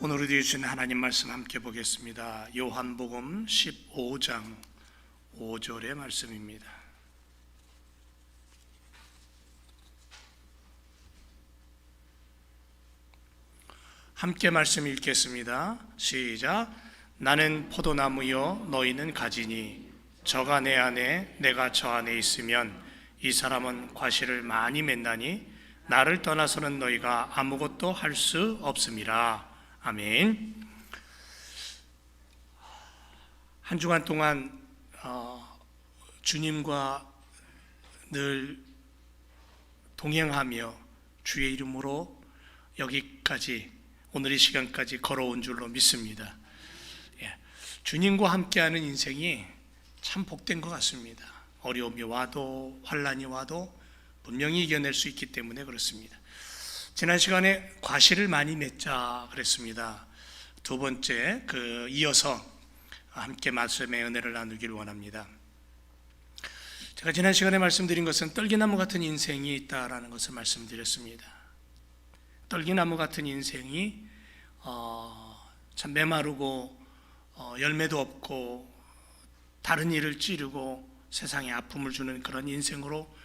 오늘 우리 주신 하나님 말씀 함께 보겠습니다. 요한복음 15장 5절의 말씀입니다. 함께 말씀 읽겠습니다. 시작. 나는 포도나무요 너희는 가지니 저가 내 안에 내가 저 안에 있으면 이 사람은 과실을 많이 맺나니 나를 떠나서는 너희가 아무것도 할 수 없음이라. 아멘. 한 주간 동안 주님과 늘 동행하며 주의 이름으로 여기까지 오늘 이 시간까지 걸어온 줄로 믿습니다. 주님과 함께하는 인생이 참 복된 것 같습니다. 어려움이 와도 환난이 와도 분명히 이겨낼 수 있기 때문에 그렇습니다. 지난 시간에 과실을 많이 맺자 그랬습니다. 두 번째 이어서 함께 말씀의 은혜를 나누기를 원합니다. 제가 지난 시간에 말씀드린 것은 떨기나무 같은 인생이 있다라는 것을 말씀드렸습니다. 떨기나무 같은 인생이 참 메마르고 열매도 없고 다른 일을 찌르고 세상에 아픔을 주는 그런 인생으로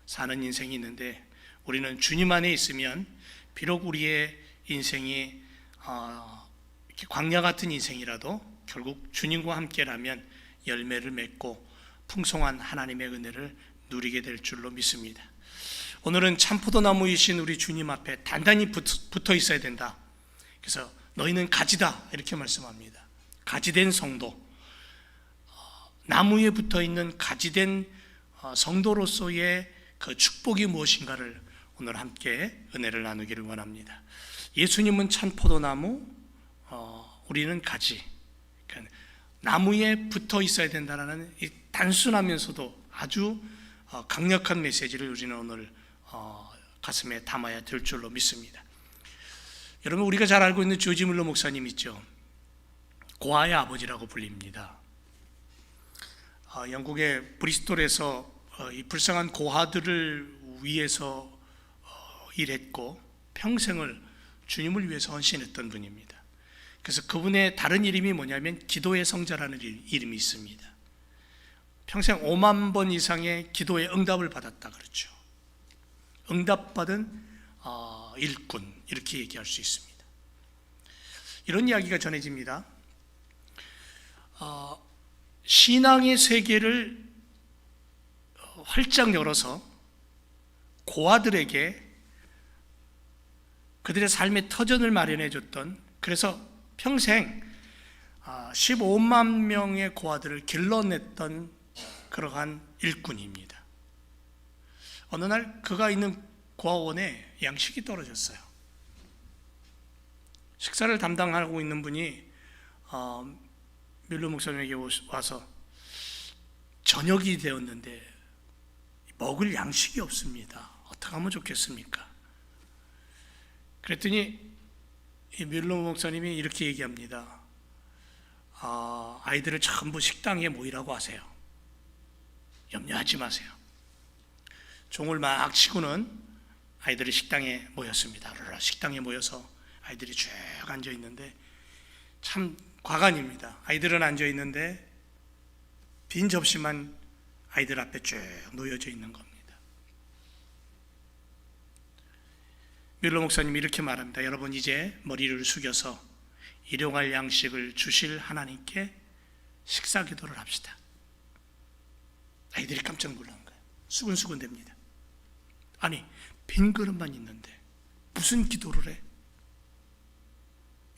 사는 인생이 있는데, 우리는 주님 안에 있으면 비록 우리의 인생이 이렇게 광야 같은 인생이라도 결국 주님과 함께라면 열매를 맺고 풍성한 하나님의 은혜를 누리게 될 줄로 믿습니다. 오늘은 참포도나무이신 우리 주님 앞에 단단히 붙어 있어야 된다. 그래서 너희는 가지다 이렇게 말씀합니다. 가지된 성도, 나무에 붙어 있는 가지된 성도로서의 그 축복이 무엇인가를 오늘 함께 은혜를 나누기를 원합니다. 예수님은 참 포도나무, 우리는 가지. 그러니까 나무에 붙어 있어야 된다는 이 단순하면서도 아주 강력한 메시지를 우리는 오늘 가슴에 담아야 될 줄로 믿습니다. 여러분, 우리가 잘 알고 있는 조지 뮬러 목사님 있죠? 고아의 아버지라고 불립니다. 영국의 브리스톨에서 이 불쌍한 고아들을 위해서 일했고 평생을 주님을 위해서 헌신했던 분입니다. 그래서 그분의 다른 이름이 뭐냐면 기도의 성자라는 이름이 있습니다. 평생 5만 번 이상의 기도의 응답을 받았다 그렇죠. 응답받은 일꾼, 이렇게 얘기할 수 있습니다. 이런 이야기가 전해집니다. 신앙의 세계를 활짝 열어서 고아들에게 그들의 삶의 터전을 마련해 줬던, 그래서 평생 15만 명의 고아들을 길러냈던 그러한 일꾼입니다. 어느 날 그가 있는 고아원에 양식이 떨어졌어요. 식사를 담당하고 있는 분이 뮬러 목사님에게 와서 저녁이 되었는데 먹을 양식이 없습니다. 어떻게 하면 좋겠습니까? 그랬더니 이 뮬러 목사님이 이렇게 얘기합니다. 아이들을 전부 식당에 모이라고 하세요. 염려하지 마세요. 종을 막 치고는 아이들이 식당에 모였습니다. 식당에 모여서 아이들이 쭉 앉아 있는데 참 과간입니다. 아이들은 앉아 있는데 빈 접시만 아이들 앞에 쭉 놓여져 있는 겁니다. 뮬러 목사님이 이렇게 말합니다. 여러분, 이제 머리를 숙여서 일용할 양식을 주실 하나님께 식사 기도를 합시다. 아이들이 깜짝 놀란 거예요. 수근수근 됩니다. 아니, 빈 그릇만 있는데 무슨 기도를 해?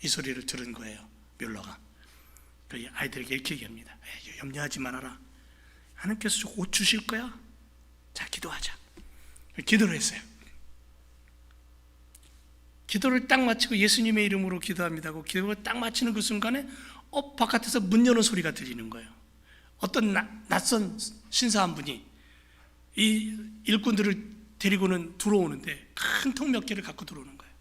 이 소리를 들은 거예요, 뮬러가. 아이들에게 이렇게 얘기합니다. 염려하지 말아라. 하나님께서 옷 주실 거야. 자, 기도하자. 기도를 했어요. 기도를 딱 마치고 예수님의 이름으로 기도합니다 하고 기도를 딱 마치는 그 순간에 바깥에서 문 여는 소리가 들리는 거예요. 어떤 낯선 신사 한 분이 이 일꾼들을 데리고는 들어오는데 큰 통 몇 개를 갖고 들어오는 거예요.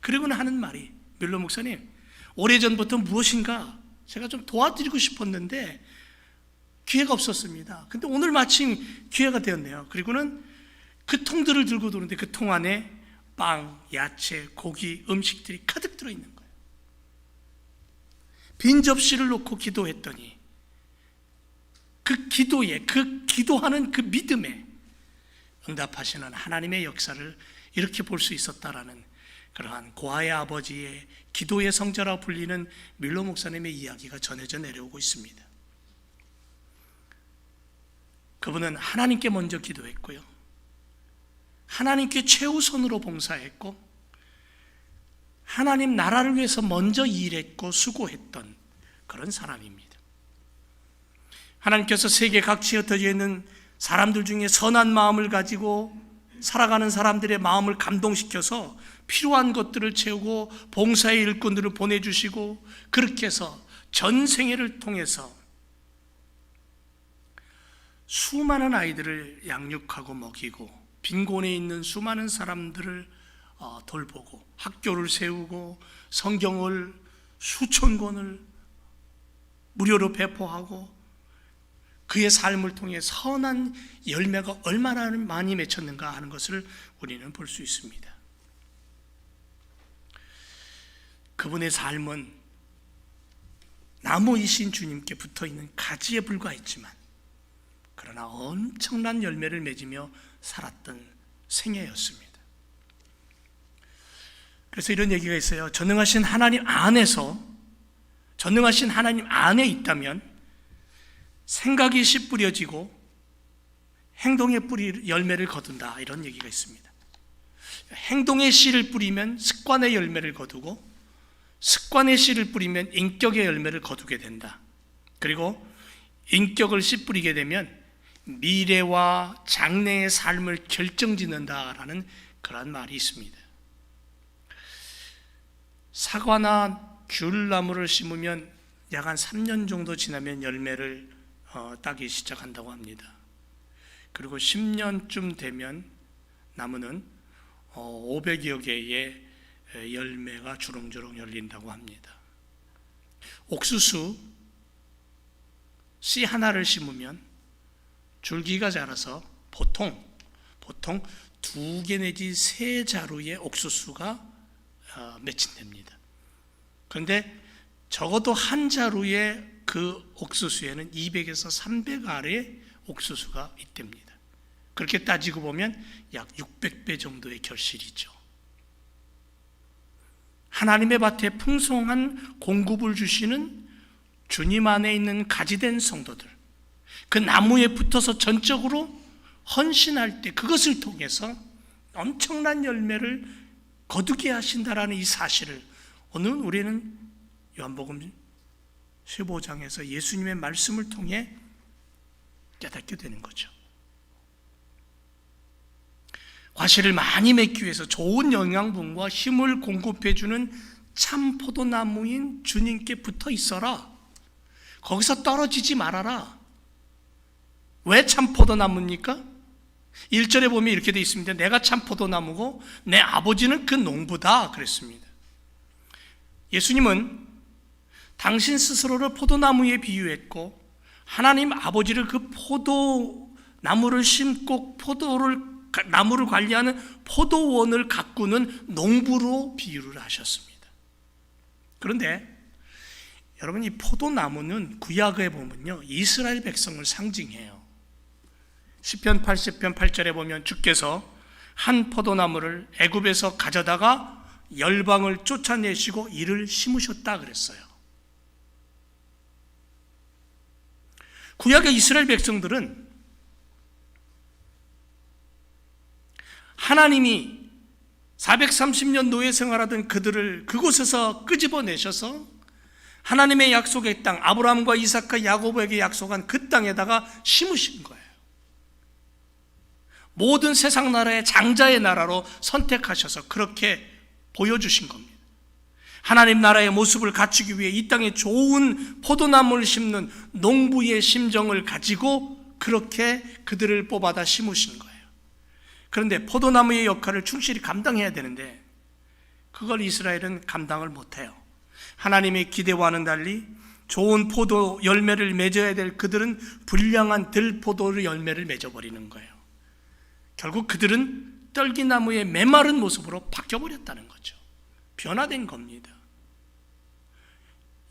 그리고는 하는 말이, 뮬러 목사님, 오래전부터 무엇인가 제가 좀 도와드리고 싶었는데 기회가 없었습니다. 근데 오늘 마침 기회가 되었네요. 그리고는 그 통들을 들고 도는데 그 통 안에 빵, 야채, 고기, 음식들이 가득 들어있는 거예요. 빈 접시를 놓고 기도했더니 그 기도에, 그 기도하는 그 믿음에 응답하시는 하나님의 역사를 이렇게 볼 수 있었다라는 그러한 고아의 아버지의 기도의 성자라 불리는 밀로 목사님의 이야기가 전해져 내려오고 있습니다. 그분은 하나님께 먼저 기도했고요, 하나님께 최우선으로 봉사했고, 하나님 나라를 위해서 먼저 일했고 수고했던 그런 사람입니다. 하나님께서 세계 각지에 흩어져 있는 사람들 중에 선한 마음을 가지고 살아가는 사람들의 마음을 감동시켜서 필요한 것들을 채우고 봉사의 일꾼들을 보내주시고, 그렇게 해서 전 생애를 통해서 수많은 아이들을 양육하고 먹이고 빈곤에 있는 수많은 사람들을 돌보고 학교를 세우고 성경을 수천 권을 무료로 배포하고 그의 삶을 통해 선한 열매가 얼마나 많이 맺혔는가 하는 것을 우리는 볼 수 있습니다. 그분의 삶은 나무이신 주님께 붙어있는 가지에 불과했지만 그러나 엄청난 열매를 맺으며 살았던 생애였습니다. 그래서 이런 얘기가 있어요. 전능하신 하나님 안에서, 전능하신 하나님 안에 있다면 생각이 씨 뿌려지고 행동의 뿌리 열매를 거둔다, 이런 얘기가 있습니다. 행동의 씨를 뿌리면 습관의 열매를 거두고, 습관의 씨를 뿌리면 인격의 열매를 거두게 된다. 그리고 인격을 씨 뿌리게 되면 미래와 장래의 삶을 결정짓는다라는 그런 말이 있습니다. 사과나 귤나무를 심으면 약 한 3년 정도 지나면 열매를 따기 시작한다고 합니다. 그리고 10년쯤 되면 나무는 500여 개의 열매가 주렁주렁 열린다고 합니다. 옥수수 씨 하나를 심으면 줄기가 자라서 보통 2개 내지 3자루의 옥수수가 맺힌답니다. 그런데 적어도 한 자루의 그 옥수수에는 200에서 300알의 옥수수가 있답니다. 그렇게 따지고 보면 약 600배 정도의 결실이죠. 하나님의 밭에 풍성한 공급을 주시는 주님 안에 있는 가지된 성도들, 그 나무에 붙어서 전적으로 헌신할 때 그것을 통해서 엄청난 열매를 거두게 하신다라는 이 사실을 오늘 우리는 요한복음 15장에서 예수님의 말씀을 통해 깨닫게 되는 거죠. 과실을 많이 맺기 위해서 좋은 영양분과 힘을 공급해주는 참 포도나무인 주님께 붙어 있어라. 거기서 떨어지지 말아라. 왜 참 포도나무입니까? 1절에 보면 이렇게 되어 있습니다. 내가 참 포도나무고 내 아버지는 그 농부다 그랬습니다. 예수님은 당신 스스로를 포도나무에 비유했고 하나님 아버지를 그 포도나무를 심고 나무를 관리하는 포도원을 가꾸는 농부로 비유를 하셨습니다. 그런데 여러분, 이 포도나무는 구약에 보면요 이스라엘 백성을 상징해요. 시편 80편 8절에 보면 주께서 한 포도나무를 애굽에서 가져다가 열방을 쫓아내시고 이를 심으셨다 그랬어요. 구약의 이스라엘 백성들은 하나님이 430년 노예 생활하던 그들을 그곳에서 끄집어내셔서 하나님의 약속의 땅, 아브라함과 이삭과 야고보에게 약속한 그 땅에다가 심으신 거예요. 모든 세상 나라의 장자의 나라로 선택하셔서 그렇게 보여주신 겁니다. 하나님 나라의 모습을 갖추기 위해 이 땅에 좋은 포도나무를 심는 농부의 심정을 가지고 그렇게 그들을 뽑아다 심으신 거예요. 그런데 포도나무의 역할을 충실히 감당해야 되는데 그걸 이스라엘은 감당을 못해요. 하나님의 기대와는 달리 좋은 포도 열매를 맺어야 될 그들은 불량한 들포도 열매를 맺어버리는 거예요. 결국 그들은 떨기나무의 메마른 모습으로 바뀌어버렸다는 거죠. 변화된 겁니다.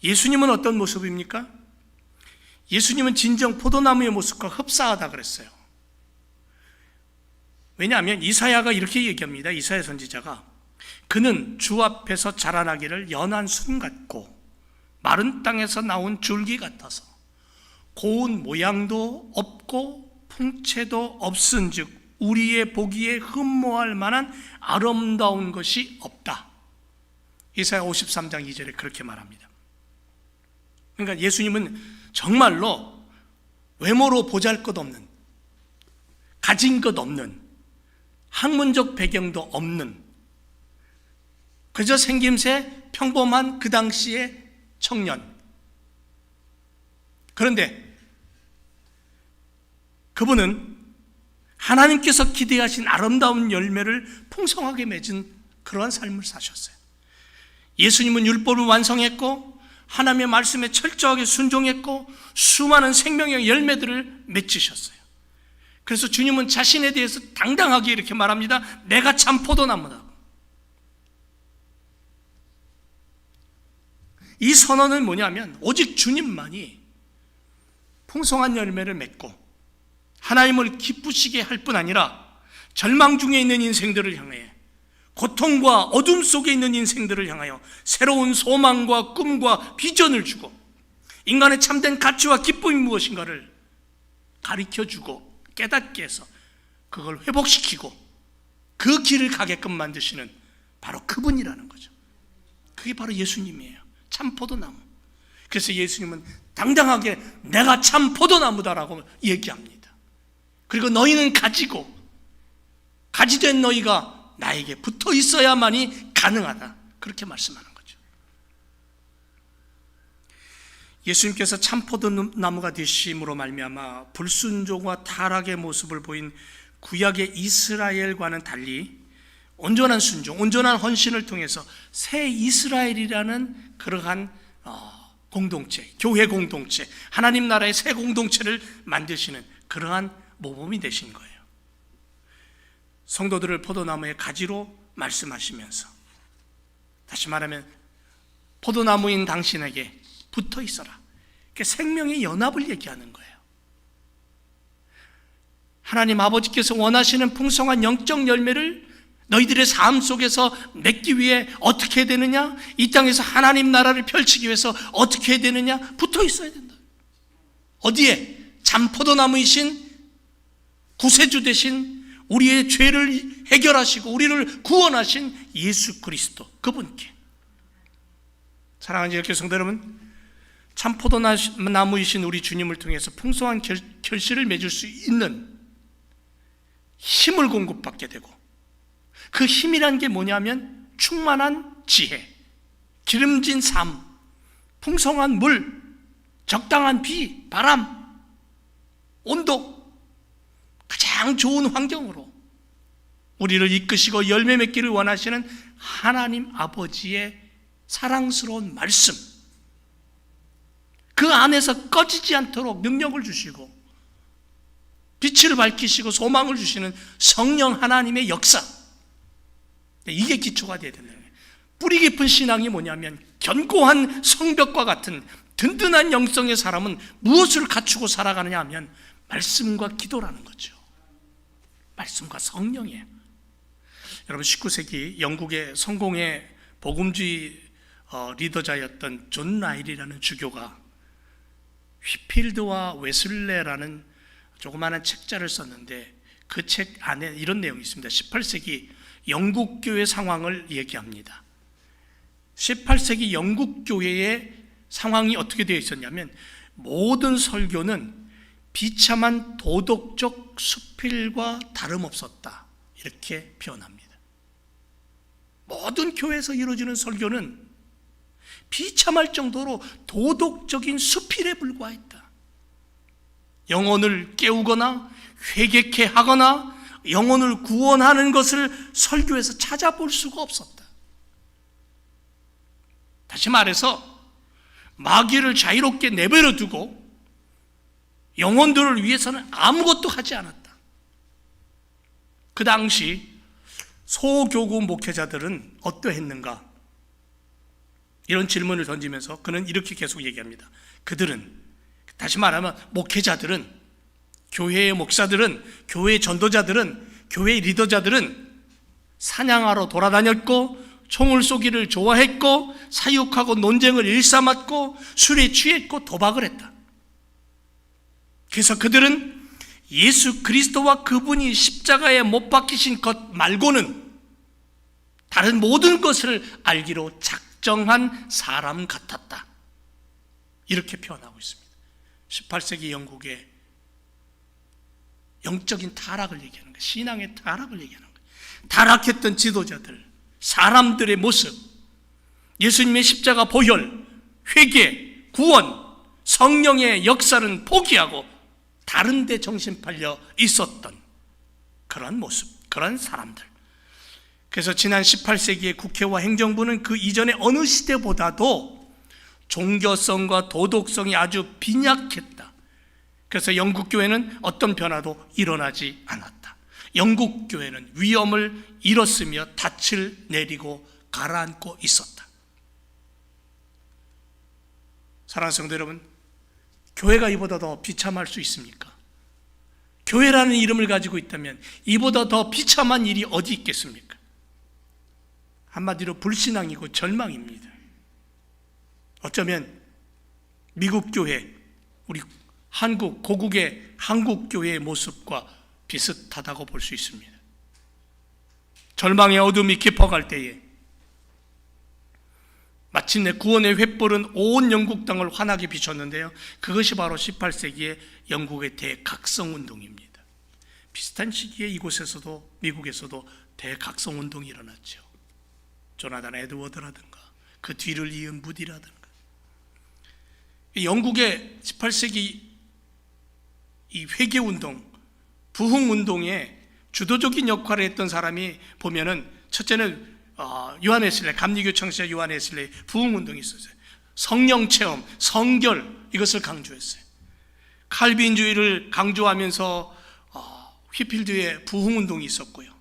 예수님은 어떤 모습입니까? 예수님은 진정 포도나무의 모습과 흡사하다 그랬어요. 왜냐하면 이사야가 이렇게 얘기합니다. 이사야 선지자가 그는 주 앞에서 자라나기를 연한 순 같고 마른 땅에서 나온 줄기 같아서 고운 모양도 없고 풍채도 없은즉 우리의 보기에 흠모할 만한 아름다운 것이 없다. 이사야 53장 2절에 그렇게 말합니다. 그러니까 예수님은 정말로 외모로 보잘것없는, 가진 것 없는, 학문적 배경도 없는, 그저 생김새 평범한 그 당시의 청년. 그런데 그분은 하나님께서 기대하신 아름다운 열매를 풍성하게 맺은 그러한 삶을 사셨어요. 예수님은 율법을 완성했고 하나님의 말씀에 철저하게 순종했고 수많은 생명의 열매들을 맺으셨어요. 그래서 주님은 자신에 대해서 당당하게 이렇게 말합니다. 내가 참 포도나무다. 이 선언은 뭐냐면 오직 주님만이 풍성한 열매를 맺고 하나님을 기쁘시게 할 뿐 아니라 절망 중에 있는 인생들을 향해, 고통과 어둠 속에 있는 인생들을 향하여 새로운 소망과 꿈과 비전을 주고 인간의 참된 가치와 기쁨이 무엇인가를 가르쳐주고 깨닫게 해서 그걸 회복시키고 그 길을 가게끔 만드시는 바로 그분이라는 거죠. 그게 바로 예수님이에요. 참 포도나무. 그래서 예수님은 당당하게 내가 참 포도나무다라고 얘기합니다. 그리고 너희는 가지된 너희가 나에게 붙어 있어야만이 가능하다. 그렇게 말씀하는 거죠. 예수님께서 참 포도나무가 되심으로 말미암아 불순종과 타락의 모습을 보인 구약의 이스라엘과는 달리 온전한 순종, 온전한 헌신을 통해서 새 이스라엘이라는 그러한 공동체, 교회 공동체, 하나님 나라의 새 공동체를 만드시는 그러한 모범이 되신 거예요. 성도들을 포도나무의 가지로 말씀하시면서 다시 말하면 포도나무인 당신에게 붙어 있어라. 생명의 연합을 얘기하는 거예요. 하나님 아버지께서 원하시는 풍성한 영적 열매를 너희들의 삶 속에서 맺기 위해 어떻게 해야 되느냐? 이 땅에서 하나님 나라를 펼치기 위해서 어떻게 해야 되느냐? 붙어 있어야 된다. 어디에? 참 포도나무이신 구세주 되신 우리의 죄를 해결하시고 우리를 구원하신 예수 그리스도 그분께. 사랑하는 예수 성도 여러분, 참 포도나무이신 우리 주님을 통해서 풍성한 결실을 맺을 수 있는 힘을 공급받게 되고, 그 힘이란 게 뭐냐면 충만한 지혜, 기름진 삶, 풍성한 물, 적당한 비, 바람, 온도, 가장 좋은 환경으로 우리를 이끄시고 열매 맺기를 원하시는 하나님 아버지의 사랑스러운 말씀, 그 안에서 꺼지지 않도록 능력을 주시고 빛을 밝히시고 소망을 주시는 성령 하나님의 역사, 이게 기초가 되어야 된다. 뿌리 깊은 신앙이 뭐냐면 견고한 성벽과 같은 든든한 영성의 사람은 무엇을 갖추고 살아가느냐 하면 말씀과 기도라는 거죠. 말씀과 성령이에요. 여러분 19세기 영국의 성공의 복음주의 리더자였던 존 라일이라는 주교가 휘필드와 웨슬레라는 조그마한 책자를 썼는데 그 책 안에 이런 내용이 있습니다. 18세기 영국 교회 상황을 얘기합니다. 18세기 영국 교회의 상황이 어떻게 되어 있었냐면 모든 설교는 비참한 도덕적 수필과 다름없었다, 이렇게 표현합니다. 모든 교회에서 이루어지는 설교는 비참할 정도로 도덕적인 수필에 불과했다. 영혼을 깨우거나 회개케 하거나 영혼을 구원하는 것을 설교에서 찾아볼 수가 없었다. 다시 말해서 마귀를 자유롭게 내버려 두고 영혼들을 위해서는 아무것도 하지 않았다. 그 당시 소교구 목회자들은 어떠했는가? 이런 질문을 던지면서 그는 이렇게 계속 얘기합니다. 그들은, 다시 말하면 목회자들은, 교회의 목사들은, 교회의 전도자들은, 교회의 리더자들은 사냥하러 돌아다녔고 총을 쏘기를 좋아했고 사육하고 논쟁을 일삼았고 술에 취했고 도박을 했다. 그래서 그들은 예수 그리스도와 그분이 십자가에 못 박히신 것 말고는 다른 모든 것을 알기로 작정한 사람 같았다. 이렇게 표현하고 있습니다. 18세기 영국의 영적인 타락을 얘기하는 거예요. 신앙의 타락을 얘기하는 거예요. 타락했던 지도자들, 사람들의 모습, 예수님의 십자가 보혈, 회개, 구원, 성령의 역사는 포기하고 다른 데 정신 팔려 있었던 그런 모습, 그런 사람들. 그래서 지난 18세기의 국회와 행정부는 그 이전의 어느 시대보다도 종교성과 도덕성이 아주 빈약했다. 그래서 영국 교회는 어떤 변화도 일어나지 않았다. 영국 교회는 위엄을 잃었으며 닻을 내리고 가라앉고 있었다. 사랑하는 성도 여러분, 교회가 이보다 더 비참할 수 있습니까? 교회라는 이름을 가지고 있다면 이보다 더 비참한 일이 어디 있겠습니까? 한마디로 불신앙이고 절망입니다. 어쩌면 미국 교회, 우리 한국, 고국의 한국 교회의 모습과 비슷하다고 볼 수 있습니다. 절망의 어둠이 깊어갈 때에 마침내 구원의 횃불은 온 영국 땅을 환하게 비췄는데요, 그것이 바로 18세기의 영국의 대각성운동입니다. 비슷한 시기에 이곳에서도, 미국에서도 대각성운동이 일어났죠. 조나단 에드워드라든가 그 뒤를 이은 무디라든가. 영국의 18세기 이 회개운동, 부흥운동에 주도적인 역할을 했던 사람이 보면은, 첫째는 요한 웨슬레이, 감리교 창시자 요한 웨슬레이 부흥운동이 있었어요. 성령 체험, 성결, 이것을 강조했어요. 칼빈주의를 강조하면서 휘필드의 부흥운동이 있었고요.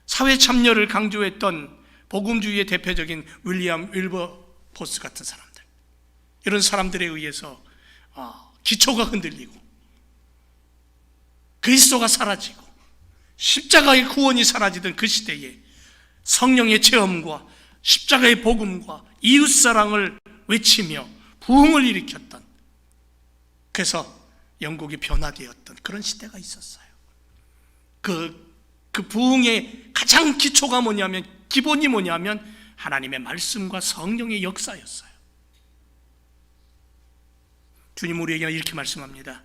사회 참여를 강조했던 복음주의의 대표적인 윌리엄 윌버포스 같은 사람들, 이런 사람들에 의해서 기초가 흔들리고 그리스도가 사라지고 십자가의 구원이 사라지던 그 시대에 성령의 체험과 십자가의 복음과 이웃사랑을 외치며 부흥을 일으켰던, 그래서 영국이 변화되었던 그런 시대가 있었어요. 그 부흥의 가장 기초가 뭐냐면, 기본이 뭐냐면 하나님의 말씀과 성령의 역사였어요. 주님 우리에게 이렇게 말씀합니다.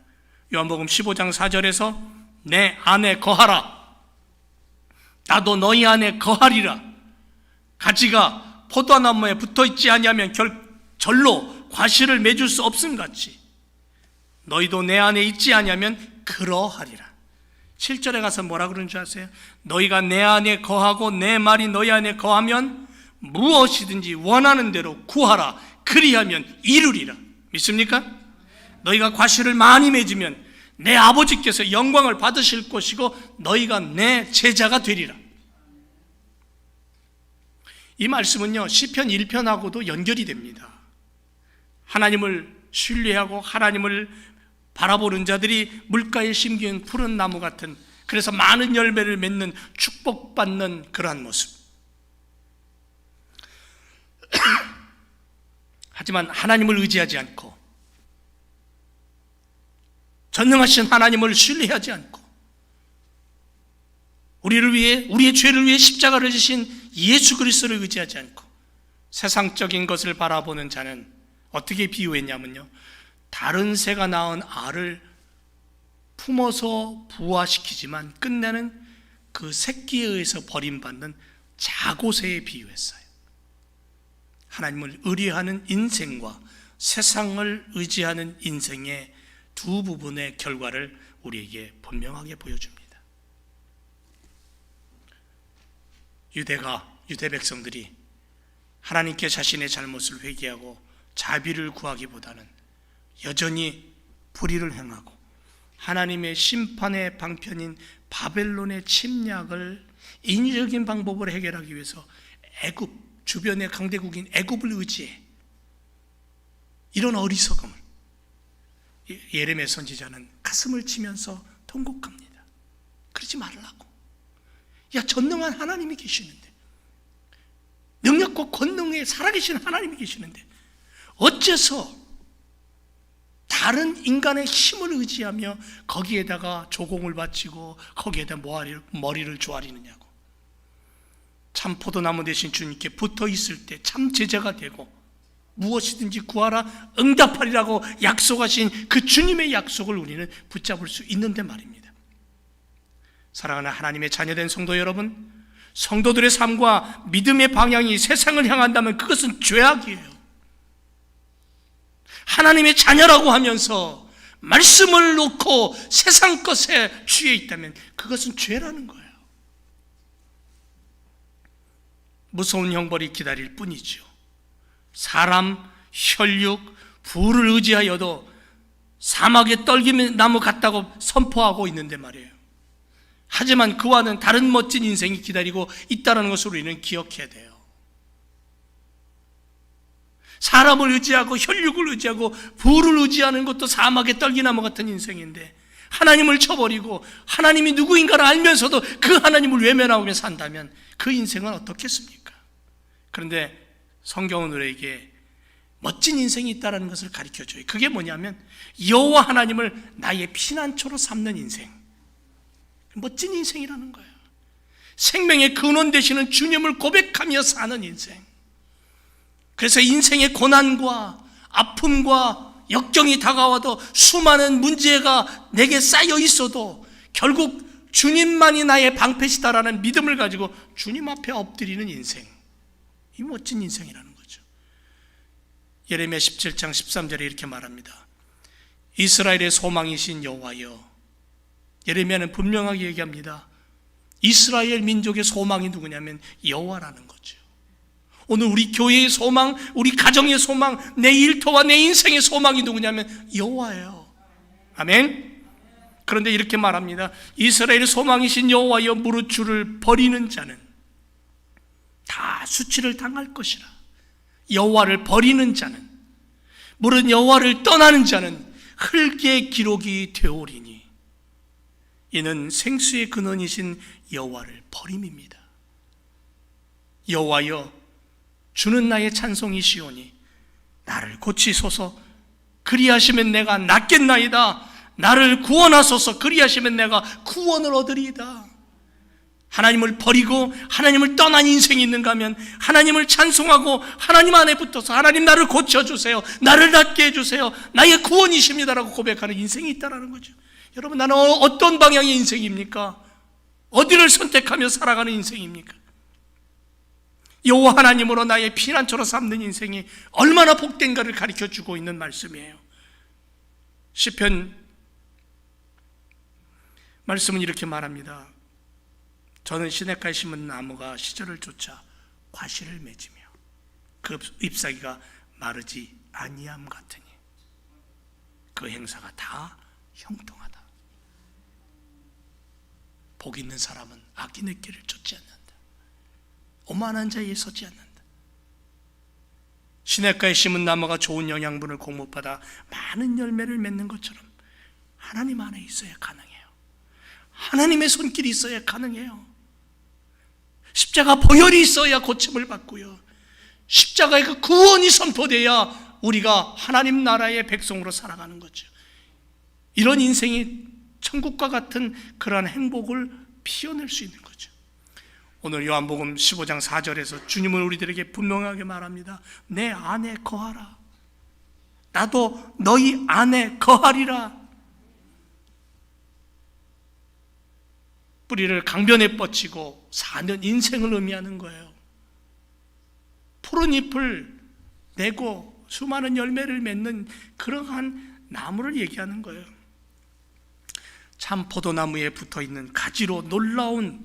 요한복음 15장 4절에서 내 안에 거하라, 나도 너희 안에 거하리라. 가지가 포도나무에 붙어있지 아니하면 절로 과실을 맺을 수 없음같이 너희도 내 안에 있지 아니하면 그러하리라. 7절에 가서 뭐라 그러는 줄 아세요? 너희가 내 안에 거하고 내 말이 너희 안에 거하면 무엇이든지 원하는 대로 구하라. 그리하면 이루리라. 믿습니까? 너희가 과실을 많이 맺으면 내 아버지께서 영광을 받으실 것이고 너희가 내 제자가 되리라. 이 말씀은요, 시편 1편하고도 연결이 됩니다. 하나님을 신뢰하고 하나님을 바라보는 자들이 물가에 심기운 푸른 나무 같은, 그래서 많은 열매를 맺는, 축복받는 그러한 모습. 하지만 하나님을 의지하지 않고, 전능하신 하나님을 신뢰하지 않고, 우리를 위해, 우리의 죄를 위해 십자가를 지신 예수 그리스도를 의지하지 않고 세상적인 것을 바라보는 자는 어떻게 비유했냐면요, 다른 새가 낳은 알을 품어서 부화시키지만 끝내는 그 새끼에 의해서 버림받는 자고새에 비유했어요. 하나님을 의뢰하는 인생과 세상을 의지하는 인생의 두 부분의 결과를 우리에게 분명하게 보여줍니다. 유대 백성들이 하나님께 자신의 잘못을 회개하고 자비를 구하기보다는 여전히 불의를 행하고 하나님의 심판의 방편인 바벨론의 침략을 인위적인 방법으로 해결하기 위해서 애굽, 주변의 강대국인 애굽을 의지해. 이런 어리석음을 예레미야 선지자는 가슴을 치면서 통곡합니다. 그러지 말라고. 야, 전능한 하나님이 계시는데, 능력과 권능에 살아계신 하나님이 계시는데 어째서 다른 인간의 힘을 의지하며 거기에다가 조공을 바치고 거기에다 머리를 조아리느냐고. 참 포도나무 대신 주님께 붙어 있을 때 참 제자가 되고 무엇이든지 구하라 응답하리라고 약속하신 그 주님의 약속을 우리는 붙잡을 수 있는데 말입니다. 사랑하는 하나님의 자녀된 성도 여러분, 성도들의 삶과 믿음의 방향이 세상을 향한다면 그것은 죄악이에요. 하나님의 자녀라고 하면서 말씀을 놓고 세상 것에 취해 있다면 그것은 죄라는 거예요. 무서운 형벌이 기다릴 뿐이죠. 사람, 혈육, 부를 의지하여도 사막에 떨기나무 같다고 선포하고 있는데 말이에요. 하지만 그와는 다른 멋진 인생이 기다리고 있다는 것을 우리는 기억해야 돼요. 사람을 의지하고 혈육을 의지하고 부를 의지하는 것도 사막의 떨기나무 같은 인생인데, 하나님을 쳐버리고 하나님이 누구인가를 알면서도 그 하나님을 외면하며 산다면 그 인생은 어떻겠습니까? 그런데 성경은 우리에게 멋진 인생이 있다는 것을 가르쳐줘요. 그게 뭐냐면 여호와 하나님을 나의 피난처로 삼는 인생, 멋진 인생이라는 거예요. 생명의 근원 되시는 주님을 고백하며 사는 인생. 그래서 인생의 고난과 아픔과 역경이 다가와도 수많은 문제가 내게 쌓여 있어도 결국 주님만이 나의 방패시다라는 믿음을 가지고 주님 앞에 엎드리는 인생, 이 멋진 인생이라는 거죠. 예레미야 17장 13절에 이렇게 말합니다. 이스라엘의 소망이신 여호와여. 예레미야는 분명하게 얘기합니다. 이스라엘 민족의 소망이 누구냐면 여호와라는 거죠. 오늘 우리 교회의 소망, 우리 가정의 소망, 내 일터와 내 인생의 소망이 누구냐면 여호와예요. 아멘. 그런데 이렇게 말합니다. 이스라엘의 소망이신 여호와여, 무릇 주를 버리는 자는 다 수치를 당할 것이라. 여호와를 버리는 자는, 무릇 여호와를 떠나는 자는 흙의 기록이 되오리니 이는 생수의 근원이신 여호와를 버림입니다. 여호와여, 주는 나의 찬송이시오니 나를 고치소서. 그리하시면 내가 낫겠나이다. 나를 구원하소서. 그리하시면 내가 구원을 얻으리이다. 하나님을 버리고 하나님을 떠난 인생이 있는가 하면 하나님을 찬송하고 하나님 안에 붙어서 하나님 나를 고쳐주세요, 나를 낫게 해주세요, 나의 구원이십니다라고 고백하는 인생이 있다는 거죠. 여러분, 나는 어떤 방향의 인생입니까? 어디를 선택하며 살아가는 인생입니까? 여호와 하나님으로 나의 피난처로 삼는 인생이 얼마나 복된가를 가르쳐주고 있는 말씀이에요. 시편 말씀은 이렇게 말합니다. 저는 시냇가에 심은 나무가 시절을 쫓아 과실을 맺으며 그 잎사귀가 마르지 아니함 같으니 그 행사가 다 형통하다. 복 있는 사람은 악인의 길을 쫓지 않는다. 오만한 자에 서지 않는다. 시냇가에 심은 나무가 좋은 영양분을 공급받아 많은 열매를 맺는 것처럼 하나님 안에 있어야 가능해요. 하나님의 손길이 있어야 가능해요. 십자가 보혈이 있어야 고침을 받고요, 십자가의 그 구원이 선포돼야 우리가 하나님 나라의 백성으로 살아가는 거죠. 이런 인생이 천국과 같은 그러한 행복을 피워낼 수 있는 거죠. 오늘 요한복음 15장 4절에서 주님은 우리들에게 분명하게 말합니다. 내 안에 거하라. 나도 너희 안에 거하리라. 뿌리를 강변에 뻗치고 사는 인생을 의미하는 거예요. 푸른 잎을 내고 수많은 열매를 맺는 그러한 나무를 얘기하는 거예요. 참 포도나무에 붙어있는 가지로 놀라운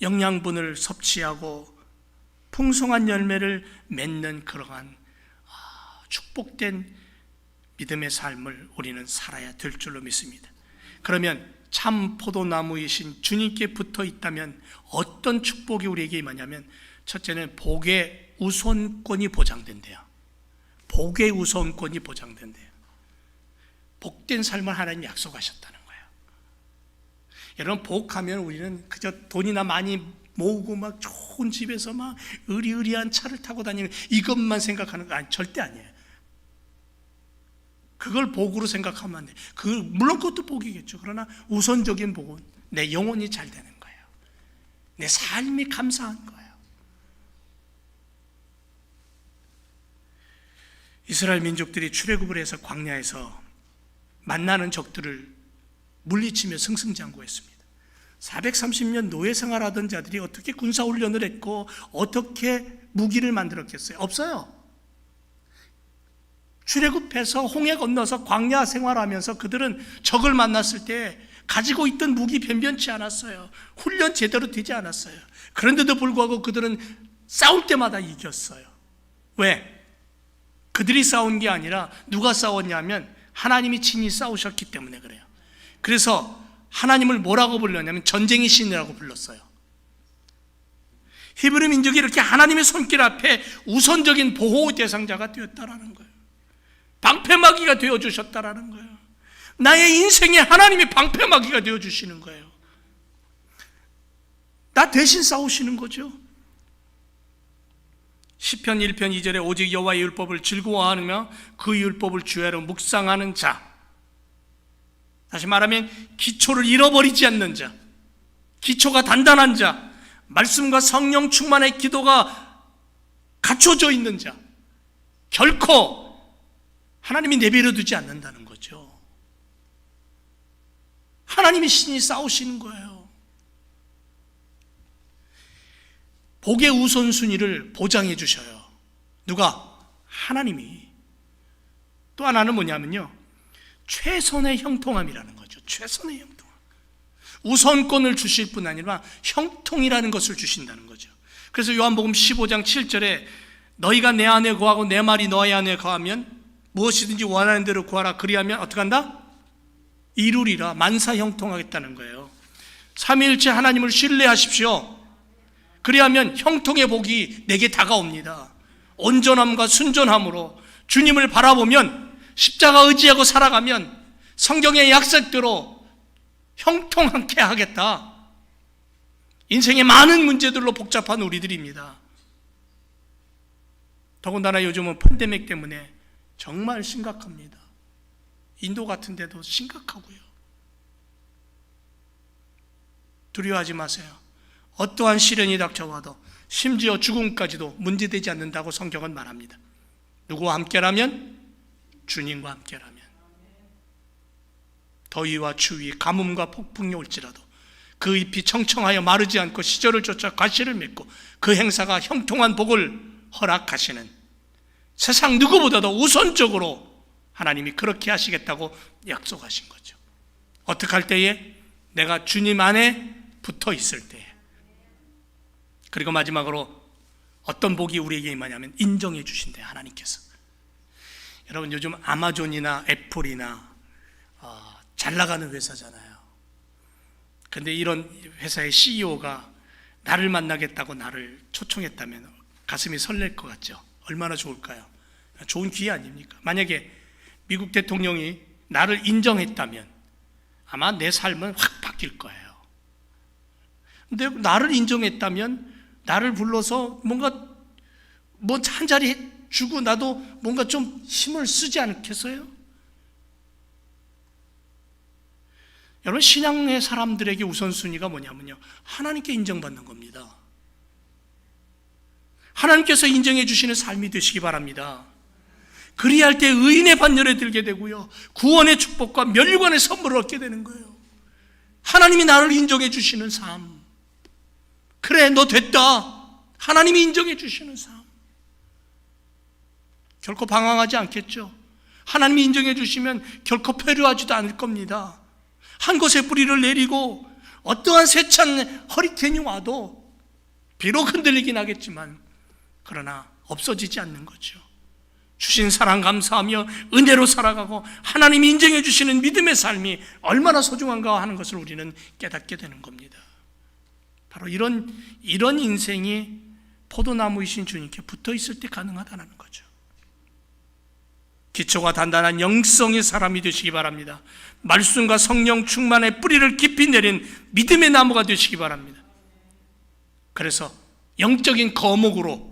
영양분을 섭취하고 풍성한 열매를 맺는 그러한 축복된 믿음의 삶을 우리는 살아야 될 줄로 믿습니다. 그러면 참 포도나무이신 주님께 붙어 있다면 어떤 축복이 우리에게 임하냐면, 첫째는 복의 우선권이 보장된대요. 복의 우선권이 보장된대요. 복된 삶을 하나님 약속하셨다는 거예요. 여러분, 복하면 우리는 그저 돈이나 많이 모으고 막 좋은 집에서 막 의리의리한 차를 타고 다니는 이것만 생각하는 거 절대 아니에요. 그걸 복으로 생각하면 안 돼요. 물론 그것도 복이겠죠. 그러나 우선적인 복은 내 영혼이 잘 되는 거예요. 내 삶이 감사한 거예요. 이스라엘 민족들이 출애굽을 해서 광야에서 만나는 적들을 물리치며 승승장구했습니다. 430년 노예 생활하던 자들이 어떻게 군사훈련을 했고 어떻게 무기를 만들었겠어요? 없어요. 출애굽해서 홍해 건너서 광야 생활하면서 그들은 적을 만났을 때 가지고 있던 무기 변변치 않았어요. 훈련 제대로 되지 않았어요. 그런데도 불구하고 그들은 싸울 때마다 이겼어요. 왜? 그들이 싸운 게 아니라 누가 싸웠냐면 하나님이 친히 싸우셨기 때문에 그래요. 그래서 하나님을 뭐라고 불렀냐면 전쟁의 신이라고 불렀어요. 히브리 민족이 이렇게 하나님의 손길 앞에 우선적인 보호 대상자가 되었다라는 거예요. 방패막이가 되어주셨다라는 거예요. 나의 인생에 하나님이 방패막이가 되어주시는 거예요. 나 대신 싸우시는 거죠. 시편 1편 2절에 오직 여호와의 율법을 즐거워하며 그 율법을 주야로 묵상하는 자, 다시 말하면 기초를 잃어버리지 않는 자, 기초가 단단한 자, 말씀과 성령 충만의 기도가 갖춰져 있는 자, 결코 하나님이 내버려 두지 않는다는 거죠. 하나님이 신이 싸우시는 거예요. 복의 우선순위를 보장해 주셔요. 누가? 하나님이. 또 하나는 뭐냐면요, 최선의 형통함이라는 거죠. 최선의 형통함. 우선권을 주실 뿐 아니라 형통이라는 것을 주신다는 거죠. 그래서 요한복음 15장 7절에 너희가 내 안에 거하고 내 말이 너희 안에 거하면 무엇이든지 원하는 대로 구하라. 그리하면 어떻게 한다? 이루리라. 만사 형통하겠다는 거예요. 삼위일체 하나님을 신뢰하십시오. 그리하면 형통의 복이 내게 다가옵니다. 온전함과 순전함으로 주님을 바라보면, 십자가 의지하고 살아가면 성경의 약속대로 형통하게 하겠다. 인생의 많은 문제들로 복잡한 우리들입니다. 더군다나 요즘은 팬데믹 때문에 정말 심각합니다. 인도 같은 데도 심각하고요. 두려워하지 마세요. 어떠한 시련이 닥쳐와도 심지어 죽음까지도 문제되지 않는다고 성경은 말합니다. 누구와 함께라면? 주님과 함께라면. 더위와 추위, 가뭄과 폭풍이 올지라도 그 잎이 청청하여 마르지 않고 시절을 쫓아 과실을 맺고 그 행사가 형통한 복을 허락하시는, 세상 누구보다도 우선적으로 하나님이 그렇게 하시겠다고 약속하신 거죠. 어떻게 할 때에? 내가 주님 안에 붙어 있을 때에. 그리고 마지막으로 어떤 복이 우리에게 임하냐면 인정해 주신대요, 하나님께서. 여러분, 요즘 아마존이나 애플이나 잘 나가는 회사잖아요. 근데 이런 회사의 CEO가 나를 만나겠다고 나를 초청했다면 가슴이 설렐 것 같죠? 얼마나 좋을까요? 좋은 기회 아닙니까? 만약에 미국 대통령이 나를 인정했다면 아마 내 삶은 확 바뀔 거예요. 근데 나를 인정했다면 나를 불러서 뭔가 한 자리 주고 나도 뭔가 좀 힘을 쓰지 않겠어요? 여러분, 신앙의 사람들에게 우선순위가 뭐냐면요, 하나님께 인정받는 겁니다. 하나님께서 인정해 주시는 삶이 되시기 바랍니다. 그리할 때 의인의 반열에 들게 되고요, 구원의 축복과 멸류관의 선물을 얻게 되는 거예요. 하나님이 나를 인정해 주시는 삶. 그래, 너 됐다. 하나님이 인정해 주시는 삶. 결코 방황하지 않겠죠. 하나님이 인정해 주시면 결코 패류하지도 않을 겁니다. 한 곳에 뿌리를 내리고 어떠한 세찬 허리케인이 와도 비록 흔들리긴 하겠지만 그러나 없어지지 않는 거죠. 주신 사랑 감사하며 은혜로 살아가고 하나님이 인정해 주시는 믿음의 삶이 얼마나 소중한가 하는 것을 우리는 깨닫게 되는 겁니다. 바로 이런 인생이 포도나무이신 주님께 붙어 있을 때 가능하다는 거죠. 기초가 단단한 영성의 사람이 되시기 바랍니다. 말씀과 성령 충만의 뿌리를 깊이 내린 믿음의 나무가 되시기 바랍니다. 그래서 영적인 거목으로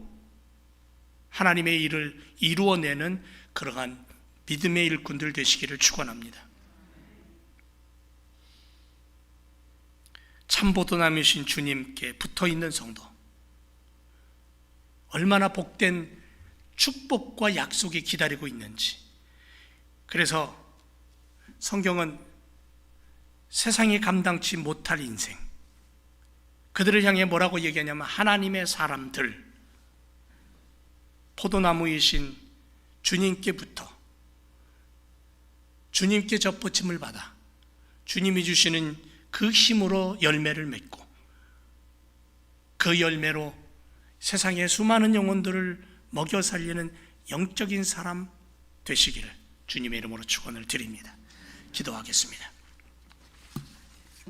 하나님의 일을 이루어내는 그러한 믿음의 일꾼들 되시기를 축원합니다. 참포도나무이신 주님께 붙어있는 성도, 얼마나 복된 축복과 약속이 기다리고 있는지. 그래서 성경은 세상이 감당치 못할 인생, 그들을 향해 뭐라고 얘기하냐면 하나님의 사람들, 포도나무이신 주님께부터 주님께 접붙임을 받아 주님이 주시는 그 힘으로 열매를 맺고 그 열매로 세상의 수많은 영혼들을 먹여 살리는 영적인 사람 되시기를 주님의 이름으로 축원을 드립니다. 기도하겠습니다.